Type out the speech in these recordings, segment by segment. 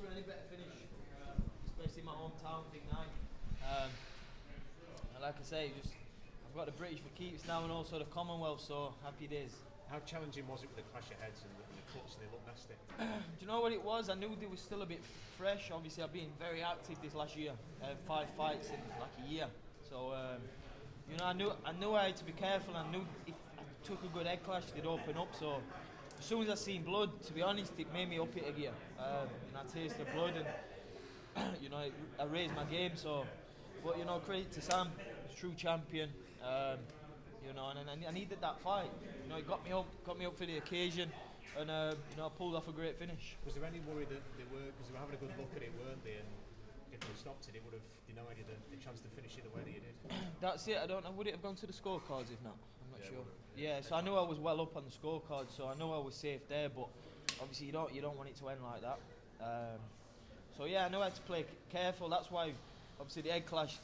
for any better finish, especially in my hometown, big night. And like I say, I've got the British for keeps now and also the Commonwealth, so happy days. How challenging was it with the clash of heads and the cuts, and they look nasty? Do you know what it was? I knew they were still a bit fresh. Obviously, I've been very active this last year, 5 fights in like a year. So, I knew I had to be careful. I knew if I took a good head clash, they'd open up. So, as soon as I seen blood, to be honest, it made me up it a gear. I tasted blood, and I raised my game. So, but credit to Sam, he's a true champion. And I needed that fight. He got me up for the occasion, and I pulled off a great finish. Was there any worry that they were, because they were having a good look at it, weren't they? And if they stopped it would have denied you the chance to finish it the way that you did. That's it. I don't know. Would it have gone to the scorecards if not? I'm not sure. Yeah. So I knew I was well up on the scorecard, so I know I was safe there. But obviously you don't want it to end like that. So yeah, I know I had to play careful. That's why obviously the head clash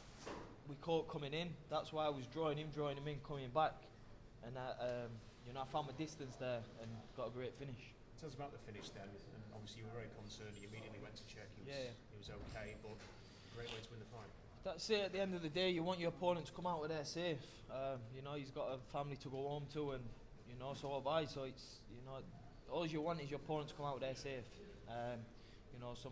we caught coming in. That's why I was drawing him in, coming back, and I found my distance there and got a great finish. Tell us about the finish then, and obviously you were very concerned. You immediately went to check. He was okay, but great way to win the fight. That's it. At the end of the day, you want your opponent to come out of there safe. He's got a family to go home to, and so have I. So it's all you want is your opponent to come out of there safe. So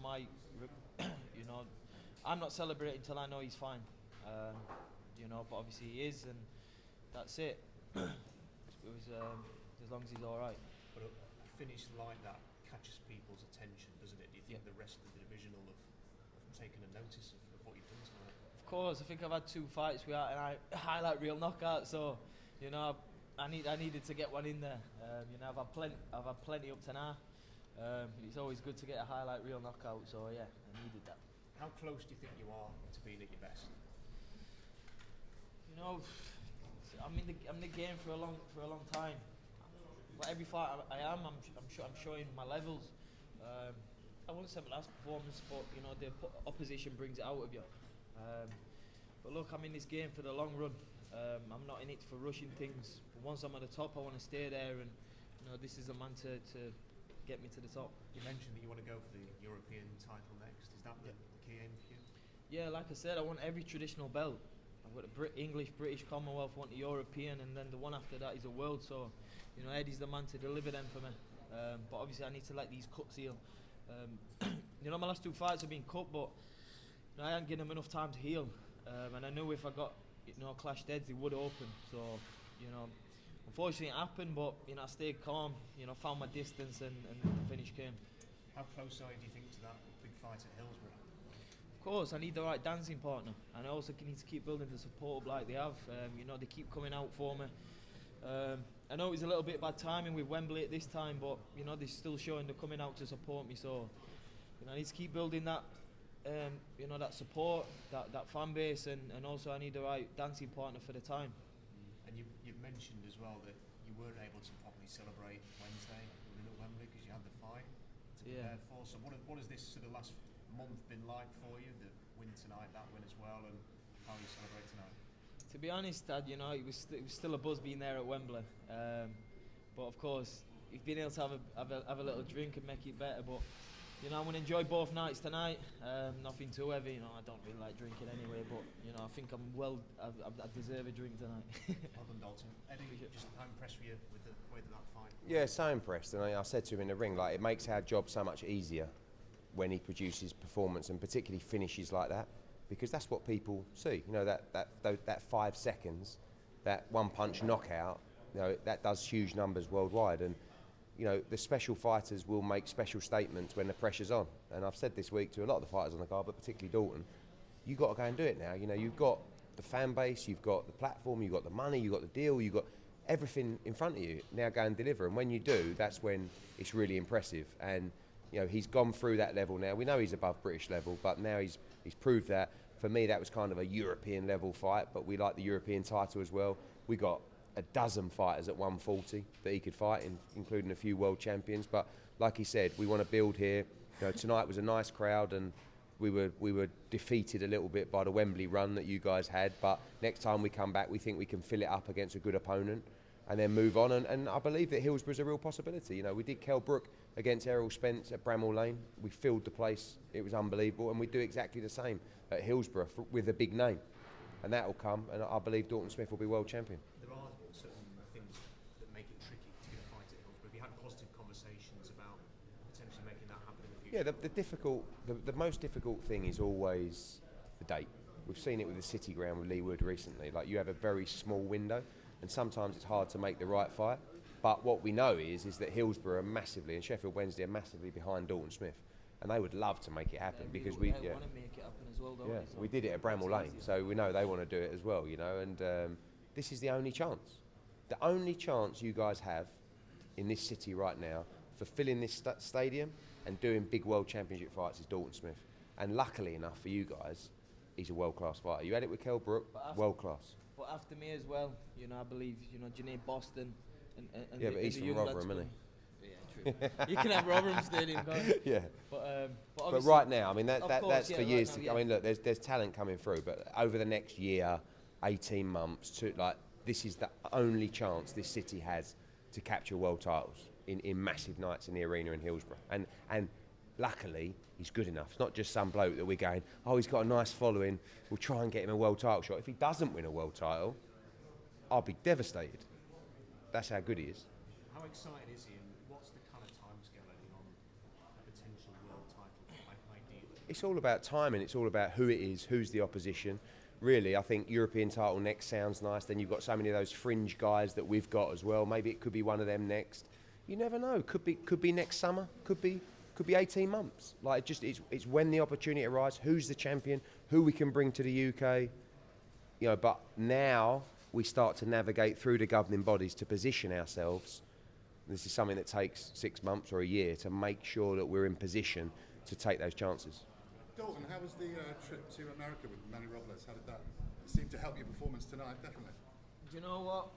I'm not celebrating until I know he's fine. But obviously he is, and that's it. It was as long as he's all right. But a finish like that catches people's attention, doesn't it? Do you think the rest of the division will have taken a notice of what you've done tonight? Of course, I think I've had 2 fights without a highlight reel knockout, so I needed to get one in there. I've had plenty up to now. It's always good to get a highlight reel knockout, so yeah, I needed that. How close do you think you are to being at your best? I'm in the game for a long time. But every fight I'm showing my levels. I won't say my last performance, but the opposition brings it out of you. But look, I'm in this game for the long run. I'm not in it for rushing things. But once I'm at the top, I want to stay there, and this is a man to get me to the top. You mentioned that you want to go for the European title next. Is that the key aim for you? Yeah, like I said, I want every traditional belt. I've got the English, British, Commonwealth, want the European, and then the one after that is a world. So, Eddie's the man to deliver them for me. But obviously, I need to let these cuts heal. My last 2 fights have been cut, but I hadn't given them enough time to heal. And I knew if I got clashed heads, they would open. So, unfortunately, it happened, but I stayed calm. Found my distance, and the finish came. How close are you, do you think, to that big fight at Hillsborough? Of course, I need the right dancing partner, and I also need to keep building the support like they have. They keep coming out for me. I know it was a little bit bad timing with Wembley at this time, but they're still showing they're coming out to support me. So I need to keep building that, that support, that fan base, and also I need the right dancing partner for the time. And you've mentioned as well that you weren't able to properly celebrate Wednesday at Wembley because you had the fight to prepare for. So what has this sort of last month been like for you? The win tonight, that win as well, and how you celebrate tonight? To be honest, Dad, it was still a buzz being there at Wembley. But of course, you've been able to have a little drink and make it better. But I'm going to enjoy both nights tonight. Nothing too heavy. I don't really like drinking anyway. But I think I deserve a drink tonight. Well done, Dalton. Eddie, just how impressed were you with the way that fight? Yeah, so impressed. And I said to him in the ring, it makes our job so much easier when he produces performance, and particularly finishes like that, because that's what people see. That 5 seconds, that one punch knockout, that does huge numbers worldwide. And the special fighters will make special statements when the pressure's on. And I've said this week to a lot of the fighters on the card, but particularly Dalton, you've got to go and do it now. You've got the fan base, you've got the platform, you've got the money, you've got the deal, you've got everything in front of you. Now go and deliver. And when you do, that's when it's really impressive. And he's gone through that level now. We know he's above British level, but now he's proved that. For me, that was kind of a European level fight, but we like the European title as well. We got a dozen fighters at 140 that he could fight, including a few world champions. But like he said, we want to build here. Tonight was a nice crowd, and we were defeated a little bit by the Wembley run that you guys had. But next time we come back, we think we can fill it up against a good opponent and then move on. And I believe that Hillsborough's a real possibility. We did Kell Brook against Errol Spence at Bramall Lane. We filled the place. It was unbelievable. And we do exactly the same at Hillsborough with a big name. And that will come, and I believe Dalton Smith will be world champion. There are certain things that make it tricky to get a fight at Hillsborough. Have you had positive conversations about potentially making that happen in the future? Yeah, the most difficult thing is always the date. We've seen it with the City Ground with Lee Wood recently. Like, you have a very small window, and sometimes it's hard to make the right fight. But what we know is that Hillsborough are massively, and Sheffield Wednesday are massively behind Dalton Smith. And they would love to make it happen because they want to make it happen as well, don't they? So we did it at Bramall Lane, so we know they want to do it as well, you know. And this is the only chance. The only chance you guys have in this city right now for filling this stadium and doing big world championship fights is Dalton Smith. And luckily enough for you guys, he's a world-class fighter. You had it with Kell Brook, world-class. But after me as well, you know, I believe, you know, Janine Boston and yeah, but he's from Rotherham, isn't he? Yeah, true. You can have Rotherham Stadium, can't you? Yeah. But right now, I mean, that's for years. Right now, I mean, look, there's talent coming through, but over the next year, 18 months, this is the only chance this city has to capture world titles in massive nights in the arena in Hillsborough. And luckily, he's good enough. It's not just some bloke that we're going, oh, he's got a nice following, we'll try and get him a world title shot. If he doesn't win a world title, I'll be devastated. That's how good he is. How excited is he, and what's the kind of timescale on a potential world title, ideally? It's all about timing. It's all about who it is, who's the opposition. Really, I think European title next sounds nice. Then you've got so many of those fringe guys that we've got as well. Maybe it could be one of them next. You never know. Could be next summer. Could be 18 months. Like, it's when the opportunity arises. Who's the champion? Who we can bring to the UK? You know, but now we start to navigate through the governing bodies to position ourselves. This is something that takes 6 months or a year to make sure that we're in position to take those chances. Dalton, how was the trip to America with Manny Robles? How did that seem to help your performance tonight? Definitely. Do you know what?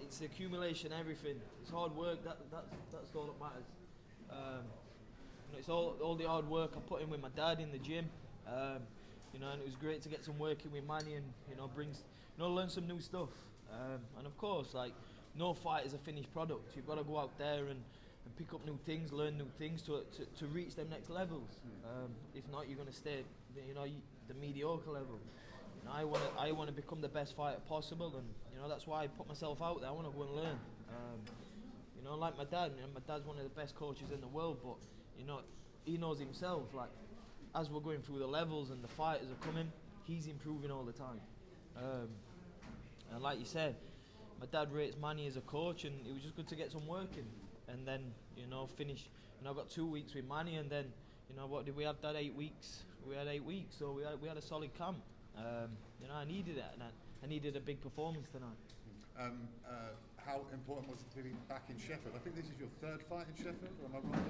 It's accumulation, everything. It's hard work. That's all that matters. You know, it's all the hard work I put in with my dad in the gym. You know, and it was great to get some work in with Manny and learn some new stuff. And of course, like, no fight is a finished product. You've got to go out there and pick up new things, learn new things to reach them next levels. If not, you're going to stay, the mediocre level. You know, I want to become the best fighter possible, and that's why I put myself out there. I want to go and learn. Like my dad. My dad's one of the best coaches in the world, but he knows himself. Like, as we're going through the levels and the fighters are coming, he's improving all the time. And like you said, my dad rates Manny as a coach, and it was just good to get some work in. And then, finish. I got 2 weeks with Manny, and then, what did we have? That 8 weeks. We had 8 weeks, so we had a solid camp. I needed it, and I needed a big performance tonight. How important was it to be back in Sheffield? I think this is your third fight in Sheffield, or am I wrong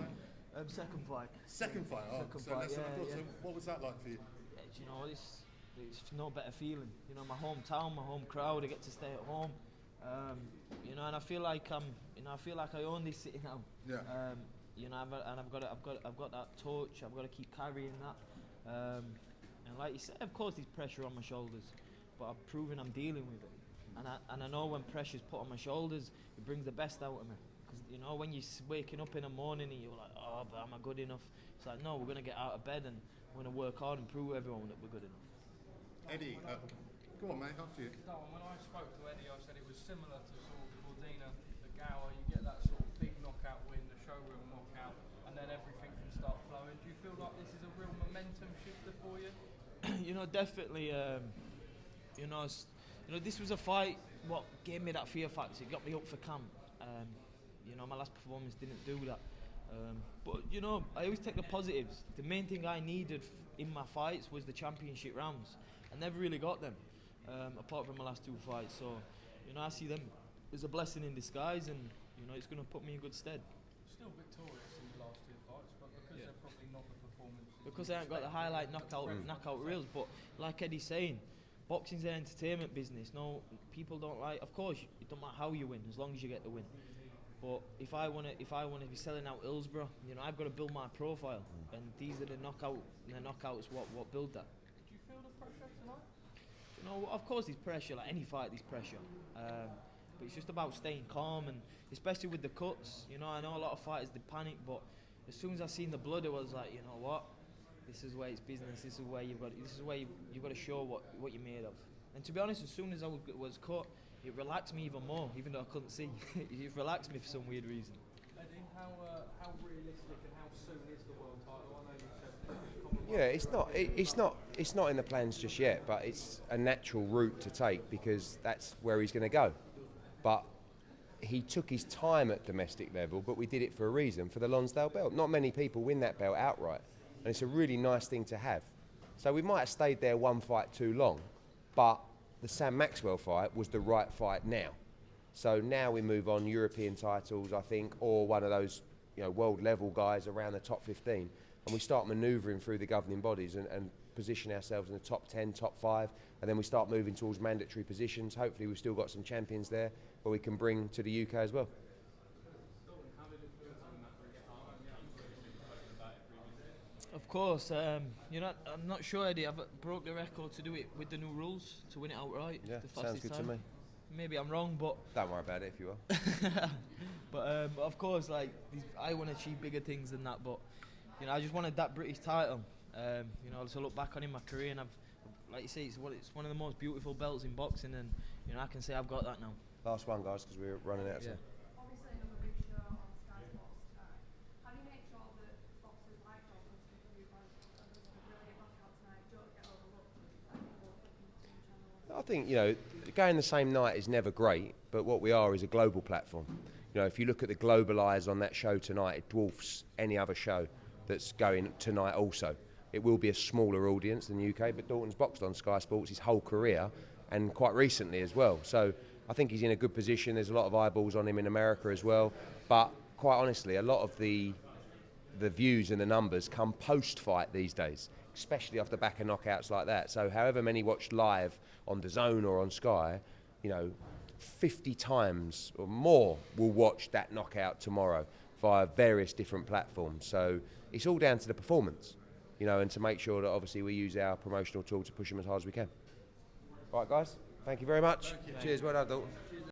there? Second fight. Second fight. Oh, Second so fight, less than I thought. yeah. So what was that like for you? Yeah, it's no better feeling. My hometown, my home crowd. I get to stay at home. And I feel like I own this city now. Yeah. I've got that torch. I've got to keep carrying that. And like you said, of course, there's pressure on my shoulders, but I've proven I'm dealing with it. And I know when pressure's put on my shoulders, it brings the best out of me. Because when you're waking up in the morning and you're like, oh, but am I good enough? It's like, no, we're gonna get out of bed and we're gonna work hard and prove everyone that we're good enough. Eddie, go on, mate. After you. Dalton, when I spoke to Eddie, I said it was similar to sort of Gordina, the Gower. You get that sort of big knockout win, the showroom knockout, and then everything can start flowing. Do you feel like this is a real momentum shifter for you? Definitely. This was a fight. What gave me that fear factor? It got me up for camp. My last performance didn't do that. But I always take the positives. The main thing I needed in my fights was the championship rounds. I never really got them, apart from my last 2 fights. So, I see them as a blessing in disguise, and it's going to put me in good stead. Still victorious in the last 2 fights, but because they're probably not the performance. Because I haven't got the highlight knockout reels. But like Eddie's saying, boxing's an entertainment business. No, people don't like. Of course, it don't matter how you win, as long as you get the win. But if I want to be selling out Hillsborough, I've got to build my profile, and these are the knockouts what build that. Did you feel the pressure tonight? Of course there's pressure. Like any fight, there's pressure. But it's just about staying calm, and especially with the cuts. You know, I know a lot of fighters they panic, but as soon as I seen the blood, it was like, you know what, this is where it's business. This is where you've got to show what you're made of. And to be honest, as soon as I was cut, it relaxed me even more, even though I couldn't see. It relaxed me for some weird reason. Eddie, how realistic and how soon is the world title? I know you said It's not in the plans just yet, but it's a natural route to take because that's where he's going to go. But he took his time at domestic level, but we did it for a reason, for the Lonsdale belt. Not many people win that belt outright, and it's a really nice thing to have. So we might have stayed there one fight too long, but the Sam Maxwell fight was the right fight now. So now we move on European titles, I think, or one of those, you know, world level guys around the top 15, and we start manoeuvring through the governing bodies and position ourselves in the top 10, top 5, and then we start moving towards mandatory positions. Hopefully we've still got some champions there where we can bring to the UK as well. Of course, you know, I'm not sure, Eddie. I've broke the record to do it with the new rules, to win it outright. Yeah, the sounds fastest good time. to me. Maybe I'm wrong, but Don't worry about it if you are. but of course, like I want to achieve bigger things than that. But you know, I just wanted that British title. You know, to look back on in my career, and I've, like you say, it's one of the most beautiful belts in boxing, and you know, I can say I've got that now. Last one, guys, because we're running out of time. Obviously, another big show on Sky Sports tonight. How do you make sure that boxers like Dalton and a brilliant knockout tonight don't get overlooked? Like people flicking between channels. I think, you know, going the same night is never great, but what we are is a global platform. You know, if you look at the global eyes on that show tonight, it dwarfs any other show that's going tonight also. It will be a smaller audience than the UK, but Dalton's boxed on Sky Sports his whole career and quite recently as well. So I think he's in a good position. There's a lot of eyeballs on him in America as well. But quite honestly, a lot of the views and the numbers come post-fight these days, especially off the back of knockouts like that. So however many watch live on DAZN or on Sky, you know, 50 times or more will watch that knockout tomorrow via various different platforms. So it's all down to the performance, you know, and to make sure that obviously we use our promotional tool to push them as hard as we can. All right, guys, thank you very much. Cheers, well done, Dalton.